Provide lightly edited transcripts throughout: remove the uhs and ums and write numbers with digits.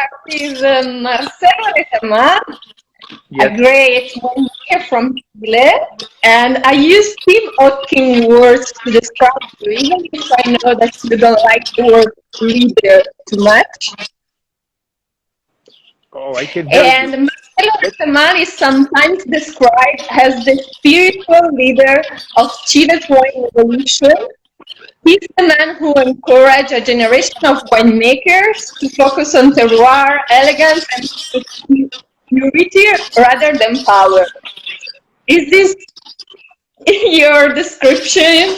start with Marcelo Retamal, Yes. a great winemaker from Chile, and I use Atkin words to describe you, even if I know that you don't like the word leader too much. Oh, I can hear And you. Marcelo Retamal is sometimes described as the spiritual leader of Chile's wine revolution. He's the man who encouraged a generation of winemakers to focus on terroir, elegance, and purity rather than power. Is this your description?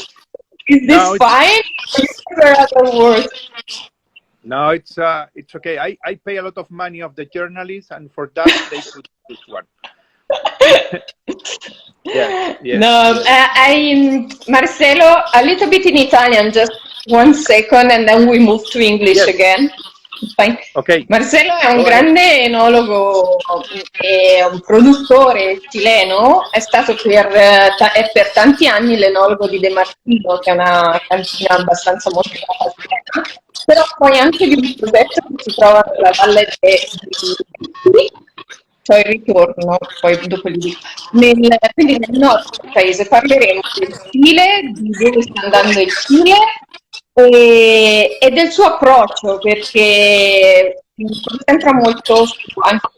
Is this No, fine? Or are there other words? no, it's okay. I pay a lot of money of the journalists, and for that they put this one. Yeah, yeah. No, Yeah. Marcelo, a little bit in Italian, just 1 second, and then we move to English Yes. again. Fine. Okay. Marcelo è un Go ahead. grande enologo e un produttore cileno, è stato è per tanti anni l'enologo di De Martino, che è una cantina abbastanza molto famosa, però poi anche di un progetto che si trova nella valle di cioè il ritorno, poi dopo li dico. Quindi nel nostro paese parleremo del Cile, di dove sta andando il Cile e del suo approccio, perché si concentra molto su anche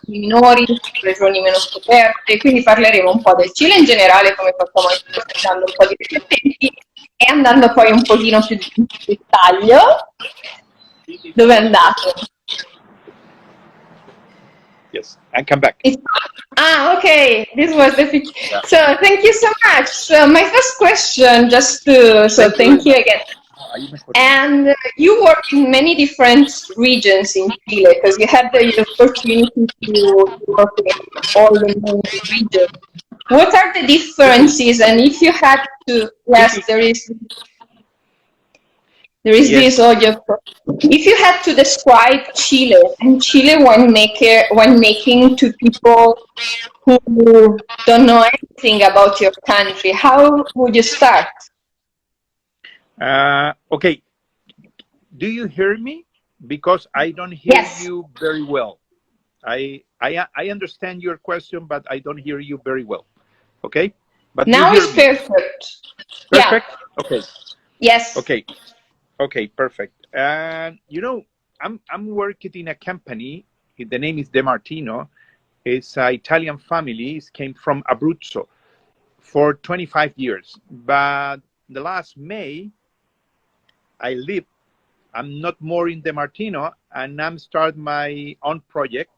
i minori, regioni meno scoperte, quindi parleremo un po' del Cile in generale, come facciamo anche dando un po' di riflettimenti e andando poi un pochino più in dettaglio. Dove è andato? Yes, and come back. Okay. This was the Yeah. So thank you so much. So my first question, thank you again. And you work in many different regions in Chile because you had the opportunity to work in all the main regions. What are the differences? And if you had to, yes, there is Yes. this audio. If you had to describe Chile and Chile winemaking to people who don't know anything about your country, how would you start? Okay. Do you hear me? Because I don't hear Yes. you very well. I understand your question, but I don't hear you very well. Okay? But Now you hear it's me. perfect. Perfect? Yeah. Okay. Yes. Okay. Okay, perfect. And you know, I'm working in a company. The name is De Martino. It's an Italian family. It came from Abruzzo for 25 years. But the last May, I leave. I'm not more in De Martino, and I'm start my own project.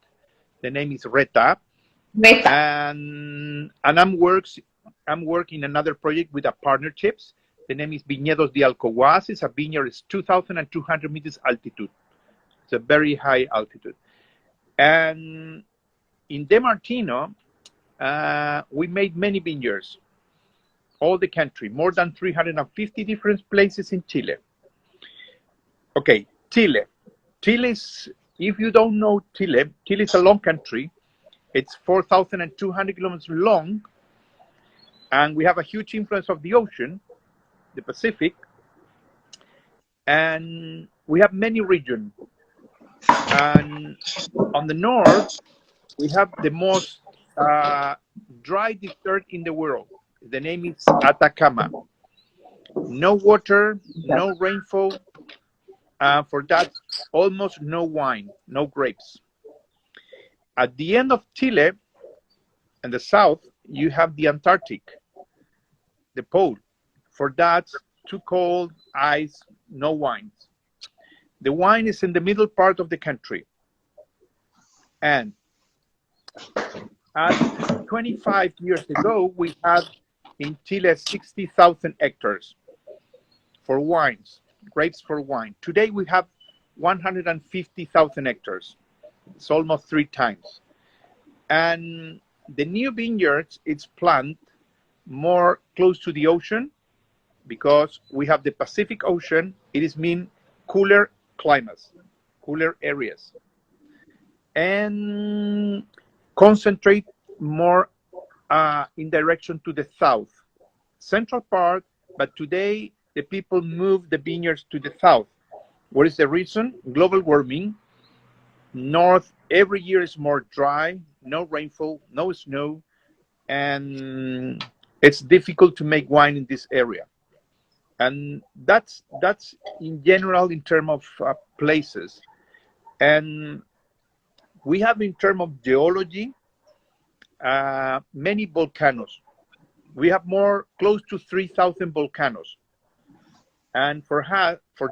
The name is Reta. And I'm working another project with a partnerships. The name is Viñedos de Alcohuaz. It's a vineyard. It's 2,200 meters altitude. It's a very high altitude. And in De Martino, we made many vineyards, all the country, more than 350 different places in Chile. Okay, Chile. Chile is, if you don't know Chile, Chile is a long country. It's 4,200 kilometers long, and we have a huge influence of the ocean, the Pacific, and we have many regions. And on the north, we have the most dry desert in the world. The name is Atacama. No water, no rainfall. For that, almost no wine, no grapes. At the end of Chile, in the south, you have the Antarctic, the pole. For that, too cold, ice, no wines. The wine is in the middle part of the country. And 25 years ago, we had in Chile 60,000 hectares for wines, grapes for wine. Today we have 150,000 hectares. It's almost 3 times. And the new vineyards, it's planted more close to the ocean because we have the Pacific Ocean. It is mean cooler climates, cooler areas. And concentrate more in direction to the south, central part, but today the people move the vineyards to the south. What is the reason? Global warming. North every year is more dry, no rainfall, no snow, and it's difficult to make wine in this area. And that's in general in terms of places. And we have in terms of geology many volcanoes. We have close to 3,000 volcanoes. And for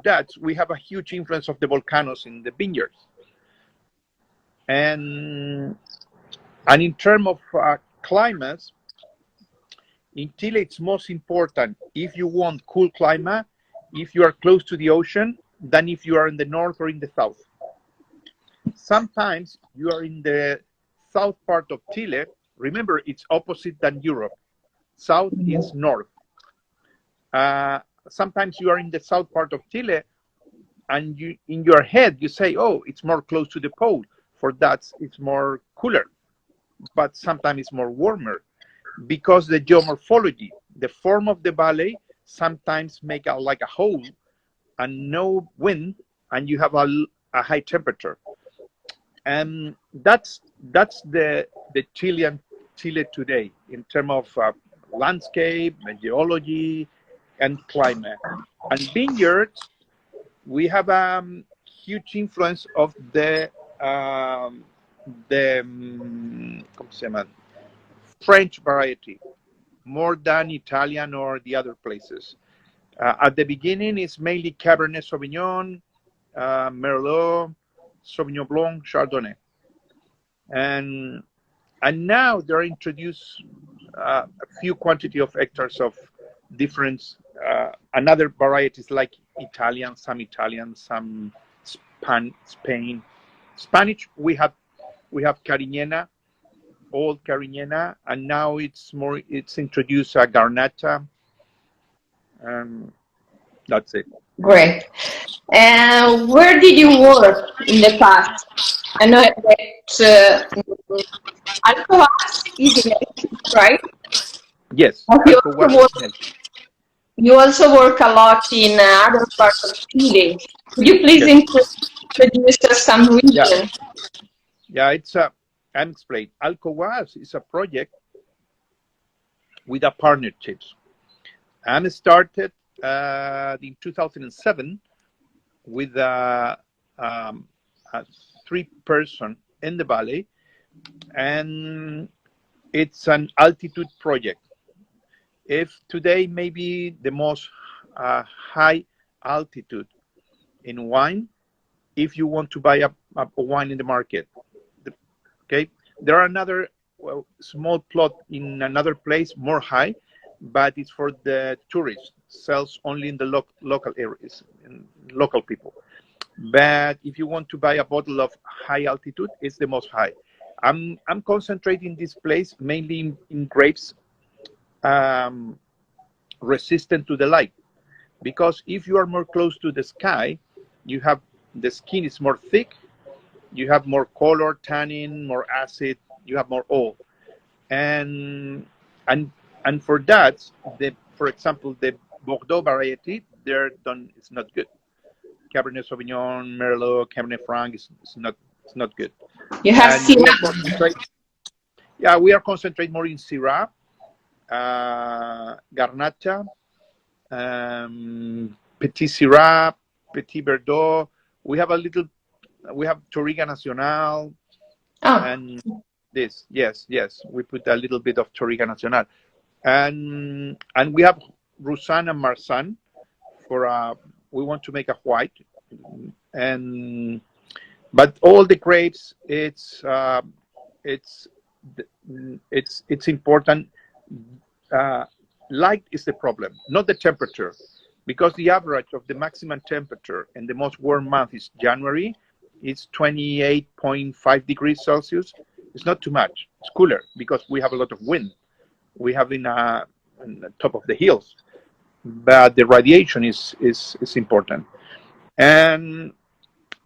that, we have a huge influence of the volcanoes in the vineyards. And in terms of climates, in Chile, it's most important if you want cool climate, if you are close to the ocean, than if you are in the north or in the south. Sometimes you are in the south part of Chile. Remember, it's opposite than Europe. South is north. Sometimes you are in the south part of Chile, and in your head you say, oh, it's more close to the pole. For that, it's more cooler, but sometimes it's more warmer, because the geomorphology, the form of the valley, sometimes make like a hole and no wind, and you have a high temperature. And that's the Chile today in terms of landscape, geology, and climate. And vineyards, we have a huge influence of the French variety, more than Italian or the other places. At the beginning, it's mainly Cabernet Sauvignon, Merlot, Sauvignon Blanc, Chardonnay, and now they're introduced a few quantity of hectares of different another varieties like Italian, some Spain. Spanish, we have Cariñena, old Cariñena, and now it's introduced a Garnacha. That's it. Great. And where did you work in the past? I know that Alcohuaz is in Ecco, right? Yes. You also work a lot in other parts of Chile. Could you please introduce us some region? Yeah, I'm explaining. Alcohuaz is a project with a partnerships. And it started in 2007 with a 3-person in the valley, and it's an altitude project. If today maybe the most high altitude in wine, if you want to buy a wine in the market, okay, there are another small plot in another place more high, but it's for the tourists, sells only in the local areas, in local people. But if you want to buy a bottle of high altitude, it's the most high. I'm concentrating this place mainly in grapes resistant to the light, because if you are more close to the sky, you have the skin is more thick, you have more color, tannin, more acid, you have more oil, and for that, for example, the Bordeaux variety, it's not good. Cabernet Sauvignon, Merlot, Cabernet Franc is not good. You have we are concentrating more in Syrah, Garnacha, Petit Syrah, Petit Verdot. We have Touriga Nacional, and this. Yes, we put a little bit of Touriga Nacional, and we have Roussanne and Marsanne for we want to make a white, but all the grapes, it's important. Light is the problem, not the temperature, because the average of the maximum temperature in the most warm month is January. It's 28.5 degrees Celsius. It's not too much. It's cooler because we have a lot of wind. We have in the top of the hills, but the radiation is important. And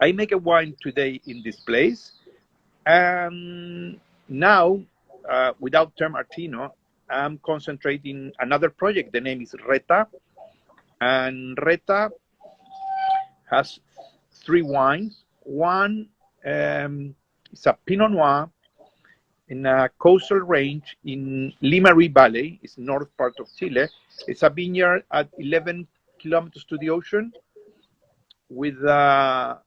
I make a wine today in this place, and now without term Martino, I'm concentrating another project. The name is Reta, and Reta has 3 wines. One It's a Pinot Noir in a coastal range in Limarí Valley. It's north part of Chile. It's a vineyard at 11 kilometers to the ocean with a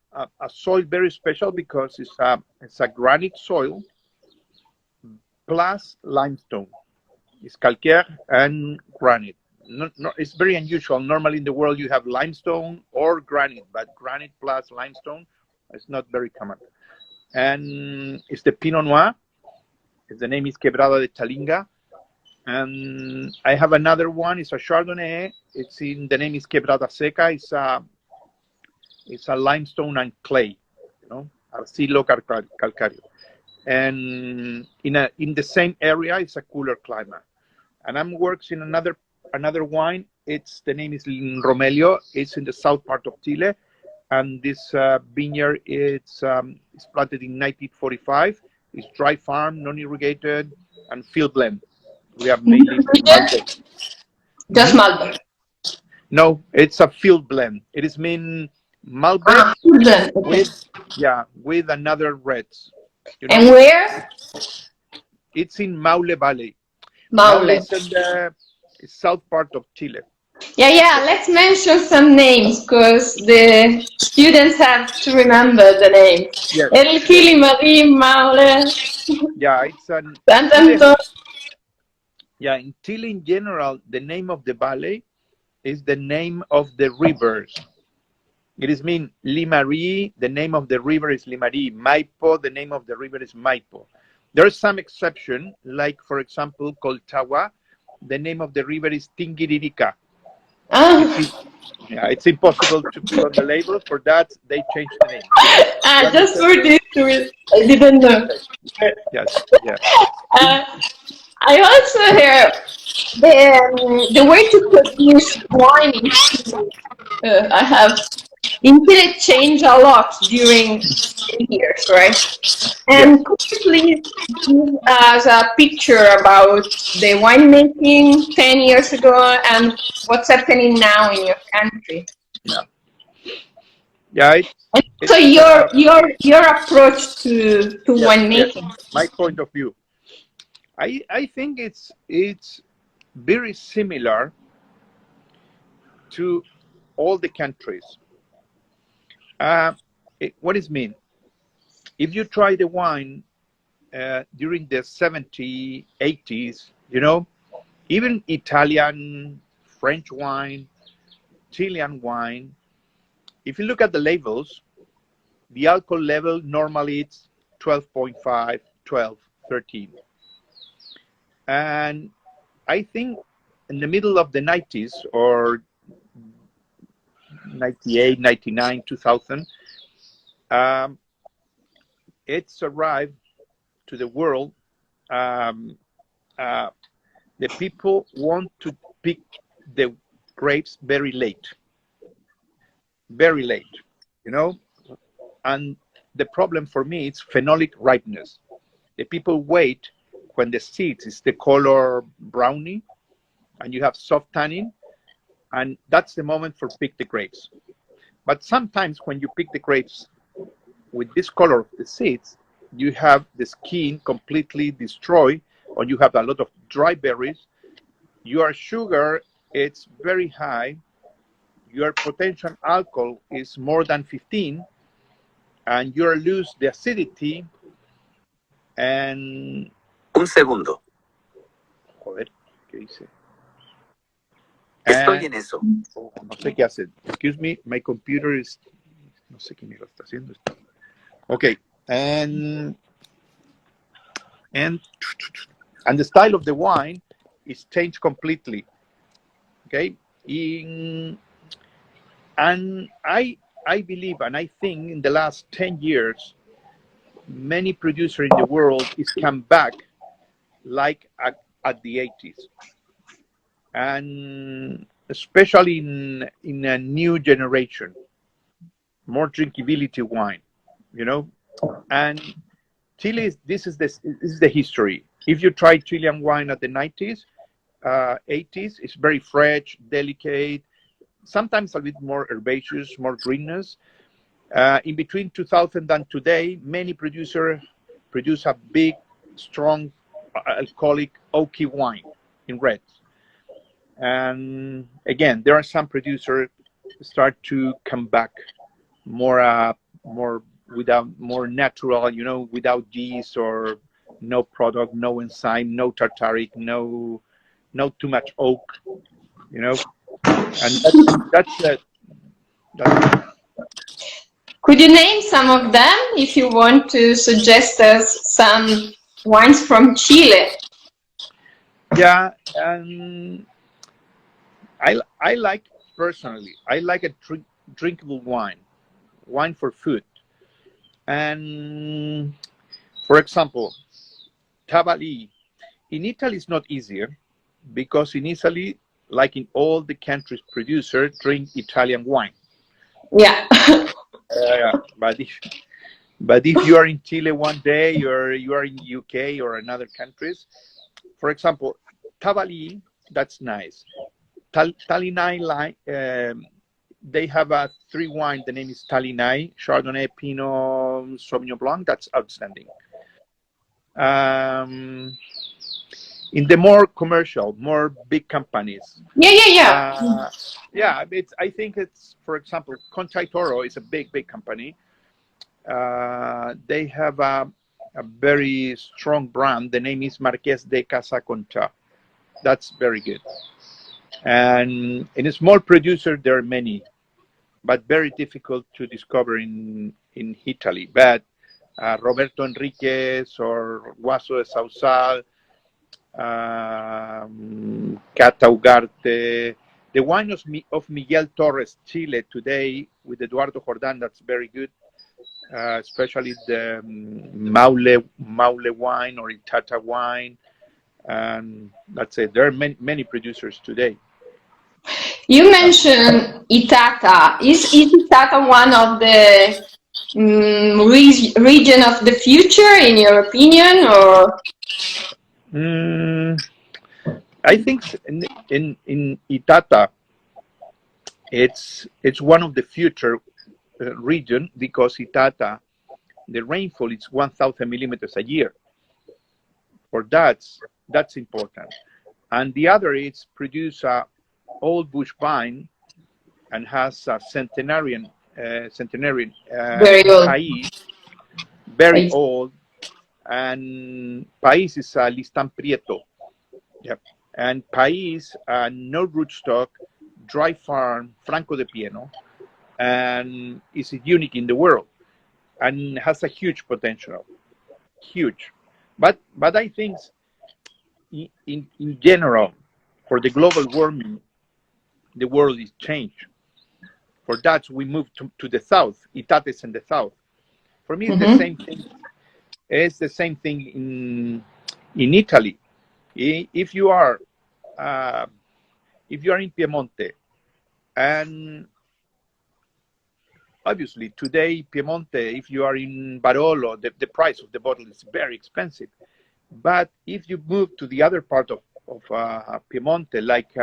soil very special because it's a granite soil plus limestone. It's calcaire and granite. It's very unusual. Normally in the world you have limestone or granite, but granite plus limestone is not very common. And it's the Pinot Noir. The name is Quebrada de Chalinga. And I have another one. It's a Chardonnay. The name is Quebrada Seca. It's a limestone and clay, arcillo calcario. And in the same area, it's a cooler climate. And I'm working another wine. The name is Romelio. It's in the south part of Chile, and this vineyard it's planted in 1945. It's dry farm, non-irrigated, and field blend. We have mainly Malbec. Just Malbec. No, it's a field blend. It is mean Malbec with another reds. And where? It's in Maule Valley. Maule is in the south part of Chile. Yeah. Let's mention some names because the students have to remember the names. Yes. El Kilimarí, Maule. Yeah, it's an. Yeah, in Chile in general, the name of the valley is the name of the rivers. It is mean Limarí, the name of the river is Limarí. Maipo, the name of the river is Maipo. There is some exception, like for example, Colchagua, the name of the river is Tinguiririca. It's impossible to put on the label. For that, they changed the name. Just for this, I didn't know. Yes, yeah. I also hear the way to produce wine in Chile. I have it changed a lot during the years, right? And could you please give us a picture about the winemaking 10 years ago and what's happening now in your country? So your approach to winemaking. My point of view. I think it's very similar to all the countries. What does it mean? If you try the wine during the 70s, 80s, even Italian, French wine, Chilean wine, if you look at the labels, the alcohol level normally it's 12.5, 12, 13. And I think in the middle of the 90s or 98, 99, 2000, it's arrived to the world. The people want to pick the grapes very late, and the problem for me is phenolic ripeness. The people wait when the seeds is the color brownie and you have soft tannin, and that's the moment for pick the grapes. But sometimes when you pick the grapes with this color of the seeds, you have the skin completely destroyed, or you have a lot of dry berries. Your sugar, it's very high. Your potential alcohol is more than 15, and you lose the acidity. And un segundo. Joder, ¿qué dice? Estoy en eso. No sé qué hace. Excuse me, my computer is. No sé qué me lo está haciendo. Okay, and the style of the wine is changed completely. Okay, and I believe and I think in the last 10 years, many producers in the world is come back like at the 80s, and especially in a new generation, more drinkability wine, and Chile this is the history. If you try Chilean wine at the 90s, 80s, it's very fresh, delicate, sometimes a bit more herbaceous, more greenness. In between 2000 and today, many producers produce a big, strong, alcoholic, oaky wine in reds. And again, there are some producers start to come back more, more natural, you know, without yeast or no product, no enzyme, no tartaric, no too much oak, you know, and that's it. Could you name some of them if you want to suggest us some wines from Chile? Yeah, I like personally, I like a drinkable wine for food. And for example, Tabali in Italy is not easier because in Italy, like in all the countries, producers drink Italian wine. Yeah. But if you are in Chile one day, or you are in UK or another countries, for example, Tabali, that's nice. Talinai line, they have a 3 wine. The name is Talinai, Chardonnay, Pinot, Sauvignon Blanc. That's outstanding. In the more commercial, more big companies. Yeah. Yeah, I think it's, for example, Conchai Toro is a big company. They have a very strong brand. The name is Marqués de Casa Concha. That's very good. And in a small producer, there are many, but very difficult to discover in Italy. But Roberto Enriquez or Guaso de Sausal, Cata Ugarte, the wine of Miguel Torres, Chile, today with Eduardo Jordan, that's very good. Especially the Maule wine or Itata wine. And that's it. There are many producers today. You mentioned Itata. Is Itata one of the region of the future, in your opinion, or? I think in Itata, it's one of the future region because Itata, the rainfall is 1,000 millimeters a year. For that's important. And the other is produce a old bush vine and has a centenarian Very old. país, very old, and país is a Listan Prieto. Yep. And país, no rootstock, dry farm, Franco de Pieno, and is unique in the world and has a huge potential, huge. But I think in general, for the global warming, the world is changed. For that, we move to the south. Itata is in the south. For me, it's the same thing. It's the same thing in Italy. If you are in Piemonte, and obviously today Piemonte, if you are in Barolo, the price of the bottle is very expensive. But if you move to the other part of Piemonte, like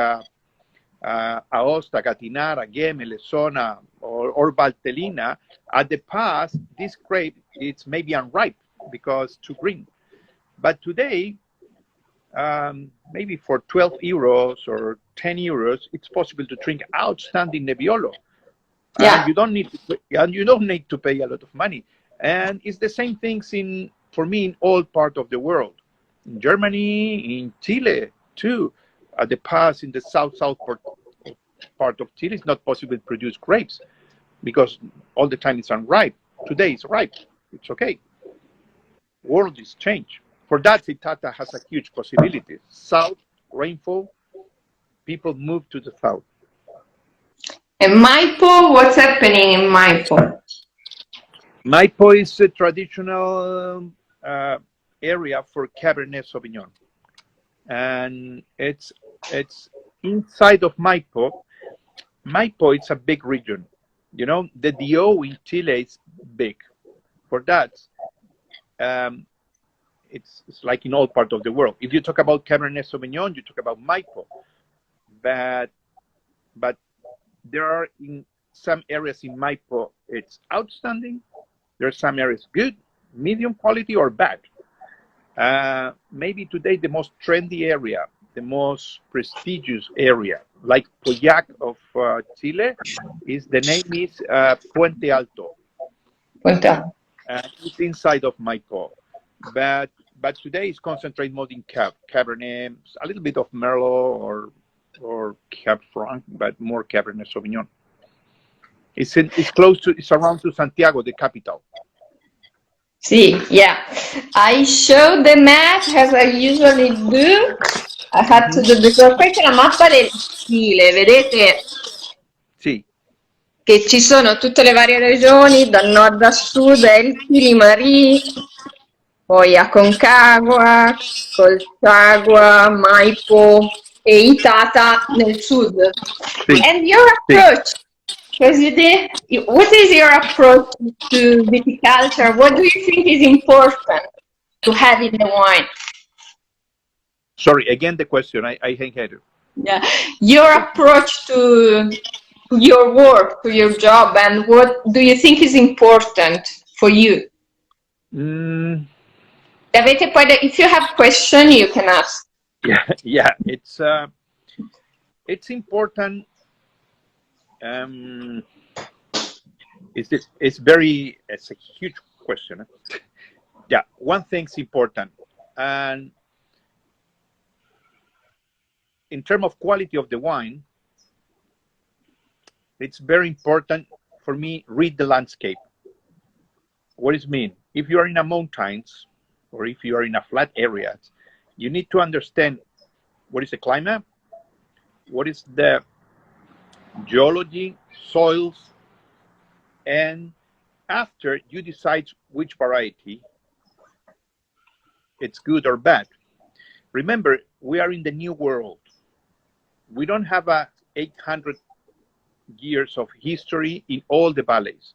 Aosta, Catinara, Gemele, Sona, or Valtellina, at the past, this grape, it's maybe unripe because too green. But today, maybe for 12 euros or 10 euros, it's possible to drink outstanding Nebbiolo. Yeah. And you don't need to pay a lot of money. And it's the same things for me in all parts of the world. In Germany, in Chile too. At the past, in the south part of Chile, it's not possible to produce grapes because all the time it's unripe. Today it's ripe. It's okay. World is changed. For that, Itata has a huge possibility. South, rainfall, people move to the south. And Maipo, what's happening in Maipo? Maipo is a traditional area for Cabernet Sauvignon. And it's inside of Maipo. Maipo, it's a big region. You know, the DO in Chile is big. For that, it's like in all parts of the world. If you talk about Cabernet Sauvignon, you talk about Maipo. But there are in some areas in Maipo, it's outstanding. There's some areas good, medium quality, or bad. Maybe today the most trendy area, the most prestigious area, like Poyac of Chile, the name is Puente Alto. It's inside of Maipo, but today it's concentrated more in Cabernet, a little bit of Merlot or Cab Franc, but more Cabernet Sauvignon. It's around to Santiago, the capital. See, yeah. I show the map as I usually do. I had to do because questa è la mappa del Cile, vedete? Sì. Che ci sono tutte le varie regioni, dal nord a sud, è il Chili-Marí, poi Aconcagua, Colchagua, Maipo e Itata nel sud. Sì. And your approach, what is your approach to viticulture? What do you think is important to have in the wine? Sorry, again the question. I can't hear you. Yeah, your approach to your work, to your job, and what do you think is important for you? If you have question, you can ask. Yeah, it's important. It's a huge question. Yeah, one thing's important, and in terms of quality of the wine, it's very important for me, read the landscape. What does it mean? If you are in a mountains or if you are in a flat area, you need to understand what is the climate, what is the geology, soils, and after you decide which variety it's good or bad. Remember, we are in the new world. We don't have 800 years of history in all the valleys.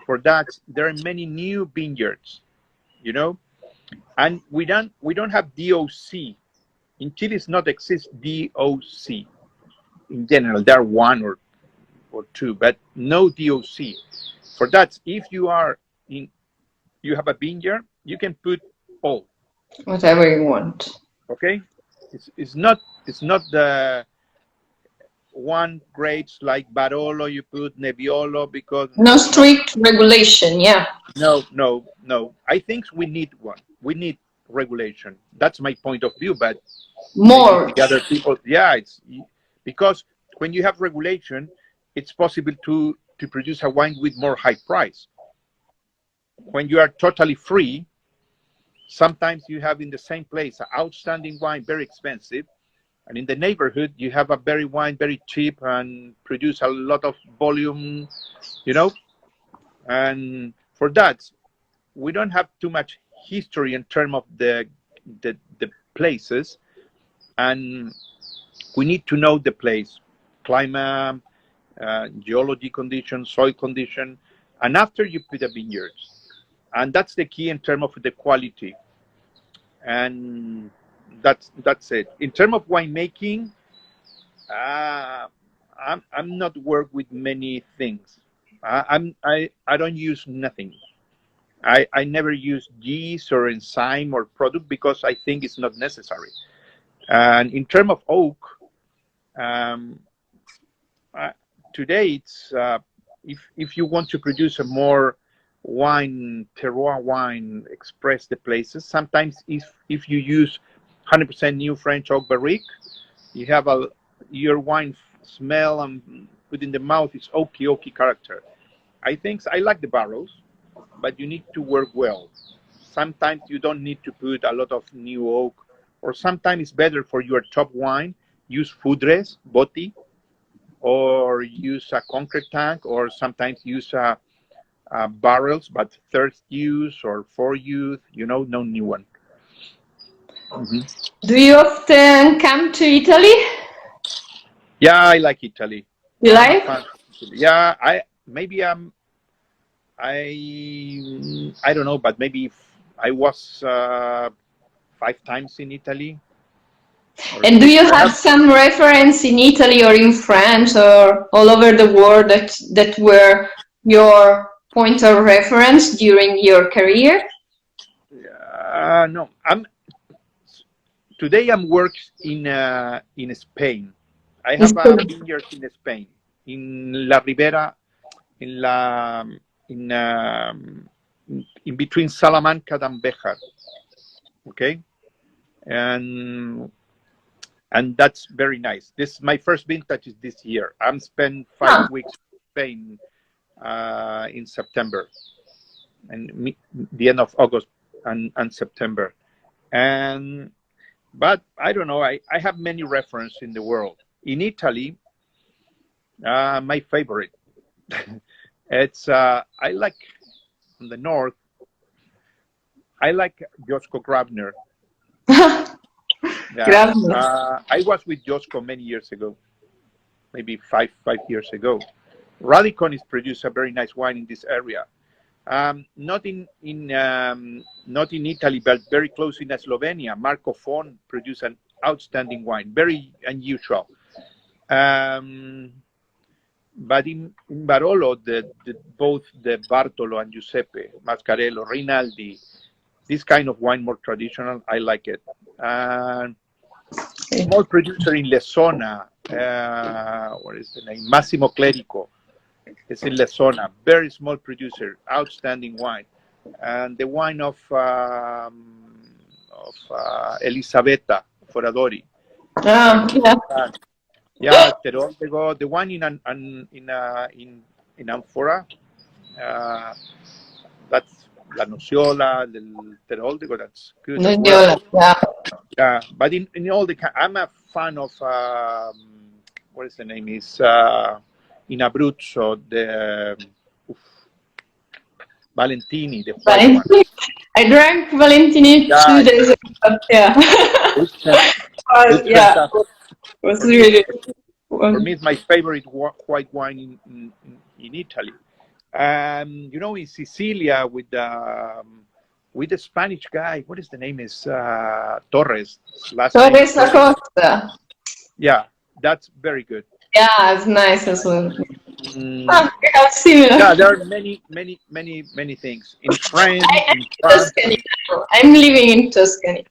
For that, there are many new vineyards, you know, and we don't have DOC. In Chile, does not exist DOC. In general, there are one or two, but no DOC. For that, if you have a vineyard, you can put all. Whatever you want. Okay, it's not the one grades like Barolo, you put Nebbiolo because no strict regulation. Yeah. No. I think we need one. We need regulation. That's my point of view. But more the other people, yeah, it's because when you have regulation, it's possible to produce a wine with more high price. When you are totally free, sometimes you have in the same place an outstanding wine, very expensive. And in the neighborhood, you have a wine very cheap and produce a lot of volume, you know. And for that, we don't have too much history in terms of the places, and we need to know the place, climate, geology condition, soil condition, and after you put the vineyards, and that's the key in terms of the quality. And that's it. In terms of winemaking, I'm not work with many things. I don't use nothing. I never use yeast or enzyme or product because I think it's not necessary. And in terms of oak, today it's if you want to produce a more wine, terroir wine, express the places. Sometimes if you use 100% new French oak barrique, you have your wine smell and put in the mouth is oaky character. I think I like the barrels, but you need to work well. Sometimes you don't need to put a lot of new oak, or sometimes it's better for your top wine, use foudres, botti, or use a concrete tank, or sometimes use barrels, but third use or fourth use, no new one. Do you often come to Italy? Yeah, I like Italy. You like? Yeah, I don't know, but maybe I was 5 times in Italy. And do you have some reference in Italy or in France or all over the world that were your point of reference during your career? No, today I'm working in Spain. I have a vineyard in Spain, in La Ribera, in between Salamanca and Béjar. Okay, and that's very nice. This my first vintage is this year. I'm spent 5 weeks in Spain in September, and the end of August and September, but I don't know. I have many references in the world. In Italy, my favorite. It's I like in the north. I like Josko Grabner. Yeah. I was with Josko many years ago, maybe five years ago. Radicon is produced a very nice wine in this area. Not in Italy, but very close in Slovenia. Marco Fon produced an outstanding wine, very unusual. But in Barolo, both the Bartolo and Giuseppe, Mascarello, Rinaldi, this kind of wine more traditional, I like it. Small producer in Lesona, what is the name? Massimo Clerico. It's in Lesona, very small producer, outstanding wine. And the wine of Elisabetta Foradori. Yeah, Teroldego, the wine in amphora. That's La Nociola, the Teroldego, that's good. Yeah, but in all the, I'm a fan of what is the name? Is in Abruzzo, the Valentini, the white one. I drank Valentini 2 days ago. Yeah. Yeah. It was really good. For me, it's my favorite white wine in Italy. You know, in Sicilia with the Spanish guy, what is the name? Is Torres. Torres Acosta. Yeah, that's very good. Yeah, it's nice as well. Yeah, there are many things in France. I'm in Tuscany now. I'm living in Tuscany.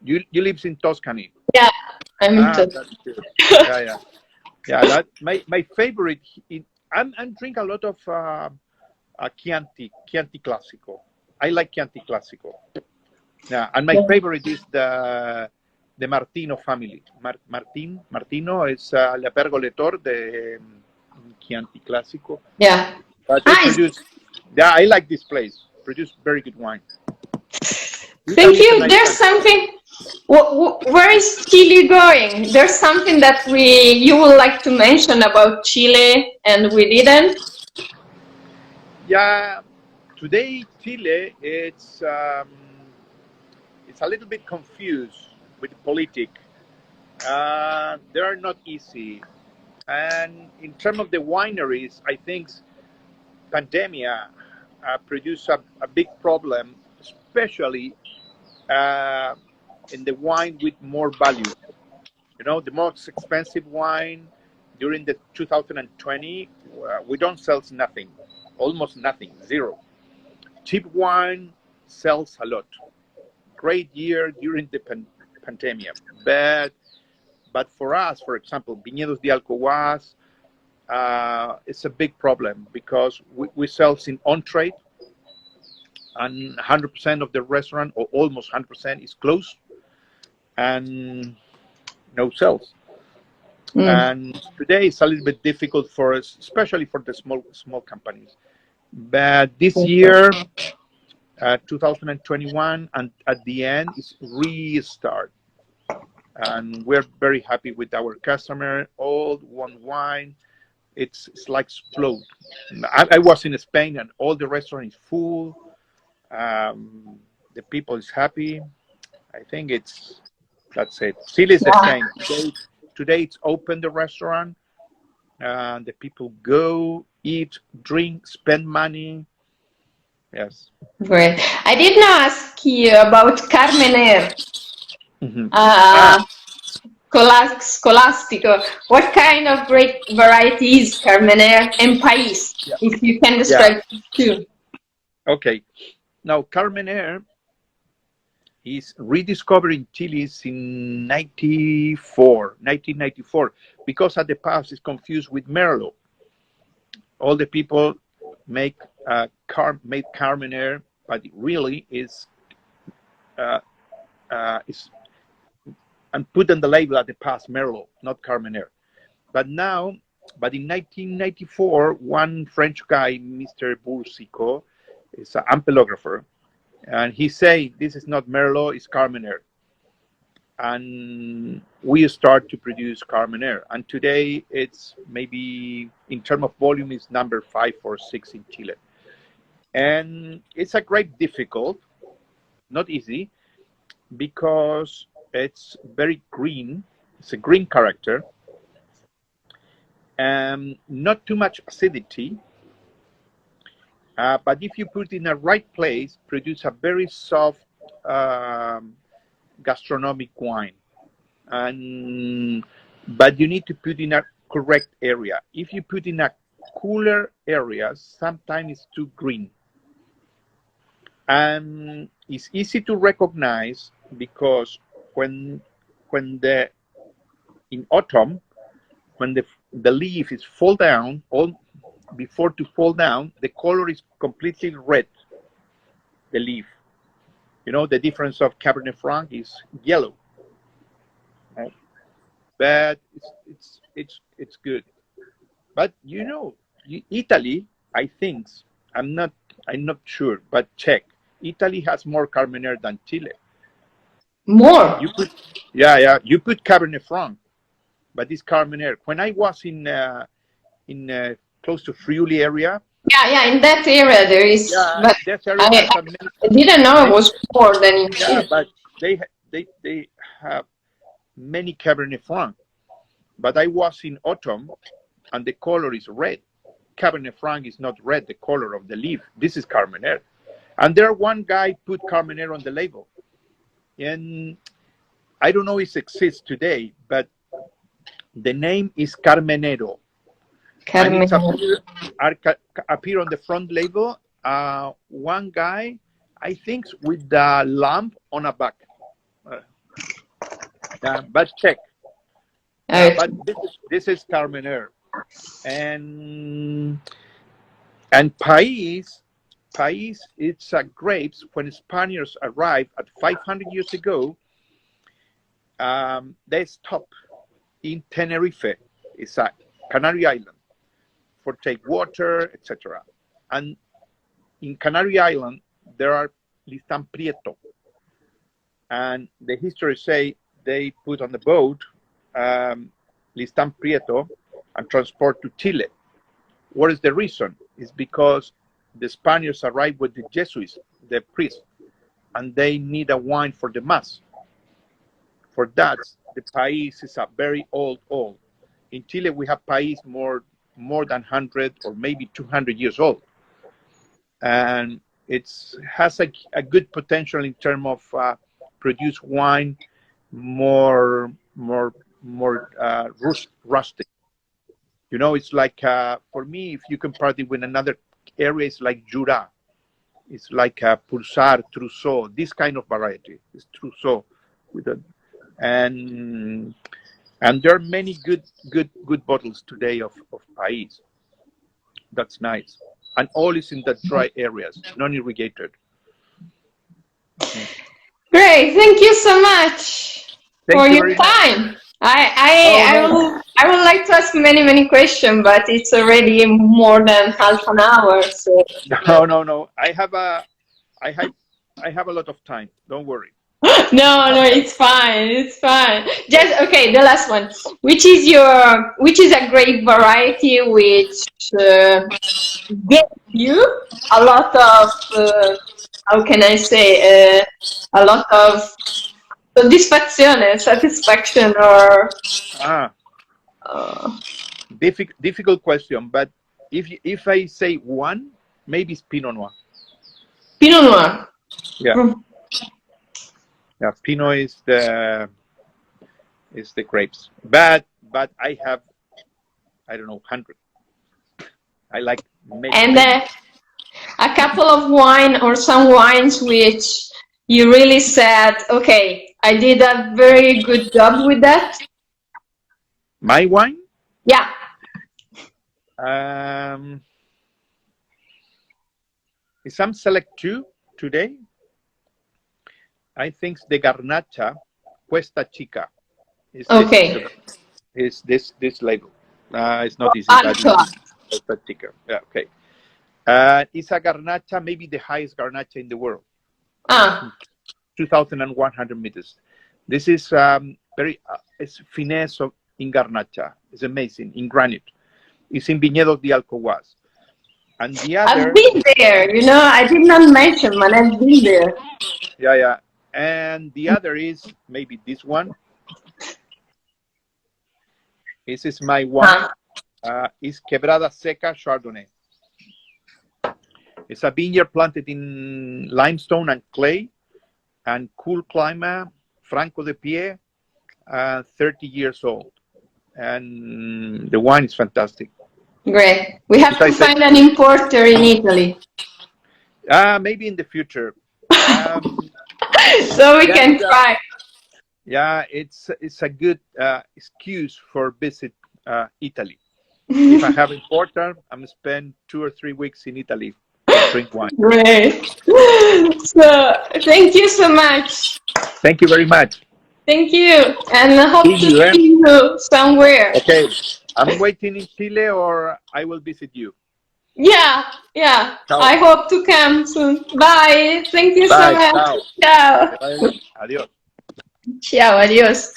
You live in Tuscany? Yeah, I'm in Tuscany. That's good. Yeah. That my favorite. I'm drink a lot of Chianti Classico. I like Chianti Classico. Yeah, and my favorite is the Martino family. Martino is la Pergoletor de Chianti Classico. Yeah. But they produce. Yeah, I like this place. Produce very good wine. Thank you. There's something. Where is Chile going? There's something that you would like to mention about Chile and we didn't. Yeah, today Chile it's a little bit confused with politics. They are not easy, and in terms of the wineries, I think pandemic produced a big problem, especially in the wine with more value. You know, the most expensive wine during the 2020, we don't sell nothing, almost nothing, zero. Cheap wine sells a lot. Great year during the pandemic, but for us, for example, Viñedos de Alcohuaz, it's a big problem because we sell in on-trade, and 100% of the restaurant, or almost 100%, is closed, and no sales. And today it's a little bit difficult for us, especially for the small companies. But this year, 2021, and at the end, is restart. And we're very happy with our customer. Old one wine, it's like explode. I was in Spain, and all the restaurant is full. The people is happy. I think that's it. Cile is the same. Today it's open, the restaurant. The people go, eat, drink, spend money. Yes. Great. I did not ask you about carmenere. Scolastico. What kind of grape variety is Carmenere and Paese? Yeah. If you can describe it too. Okay. Now, carmenere is rediscovered in Chile in 1994, because at the past it's confused with Merlot. All the people make made carmenere, but it really is and put on the label at the past Merlot, not carmenere. But in 1994, one French guy, Mr. Boursico, is an ampelographer, and he say this is not Merlot, it's carmenere. And we start to produce carmenere, and today it's maybe in terms of volume is number 5 or 6 in Chile. And it's a grape difficult, not easy, because it's very green. It's a green character, and not too much acidity. But if you put it in the right place, produce a very soft gastronomic wine. But you need to put in a correct area. If you put in a cooler area, sometimes it's too green. And it's easy to recognize because in autumn, when the leaf is fall down, before to fall down, the color is completely red, the leaf. You know, the difference of Cabernet Franc is yellow. Right? But it's good. But you know, Italy, I think, I'm not sure, but check. Italy has more carmenere than Chile. More? You put Cabernet Franc, but it's carmenere. When I was in close to Friuli area. Yeah, in that area there is. Yeah, but that area I didn't know it was more than in Chile. Yeah, but they have many Cabernet Franc. But I was in autumn, and the color is red. Cabernet Franc is not red, the color of the leaf. This is carmenere. And there one guy put carmenere on the label. And I don't know if it exists today, but the name is Carmenero. And it's appear on the front label. One guy, I think, with the lamp on a back. But check. But this is carmenere. And paese, it's grapes. When Spaniards arrived at 500 years ago, they stopped in Tenerife. It's a Canary Island for take water, etc. And in Canary Island, there are listan prieto. And the history say they put on the boat listan prieto and transport to Chile. What is the reason? It's because the Spaniards arrived with the Jesuits, the priests, and they need a wine for the mass. For that, the país is a very old. In Chile, we have país more than 100 or maybe 200 years old. And it has a good potential in terms of produce wine more rustic. You know, it's like, for me, if you compare it with another area, it's like Jura. It's like Pulsar, Trousseau, this kind of variety. It's Trousseau. And there are many good bottles today of país. That's nice. And all is in the dry areas, non-irrigated. Great, thank you so much for your time. I would like to ask many questions, but it's already more than half an hour. So no. I have a lot of time. Don't worry. No, it's fine. Just okay. The last one. Which is a grape variety which gives you a lot of how can I say a lot of satisfaction or difficult question, but if I say one, maybe it's Pinot Noir. Pinot Noir. Yeah. Yeah, Pinot is is the grapes. But I have, I don't know, 100. I like And a couple of wine or some wines which you really said, okay, I did a very good job with that. My wine? Yeah. Some select two today. I think the Garnacha Cuesta Chica is okay. Is this label. It's not easy, but it's Cuesta Chica. Yeah, okay. It's a Garnacha, maybe the highest Garnacha in the world. 2,100 meters. This is very, it's finesse in Garnacha. It's amazing, in granite. It's in Viñedos de Alcohuaz. And the other... I've been there, you know, I did not mention, but I've been there. Yeah. And the other is maybe this one. This is my one. It's Quebrada Seca Chardonnay. It's a vineyard planted in limestone and clay and cool climate, Franco de Pie, 30 years old. And the wine is fantastic. Great. We have to find an importer in Italy. Maybe in the future. So we can try. Yeah, it's a good excuse for visit Italy. If I have importer, I'm gonna spend 2 or 3 weeks in Italy to drink wine. Great. So thank you so much. Thank you very much. Thank you, and I hope to see you somewhere. Okay, I'm waiting in Chile, or I will visit you. Yeah. Ciao. I hope to come soon. Bye. Thank you so much. Ciao. Ciao. Adiós. Ciao, adios.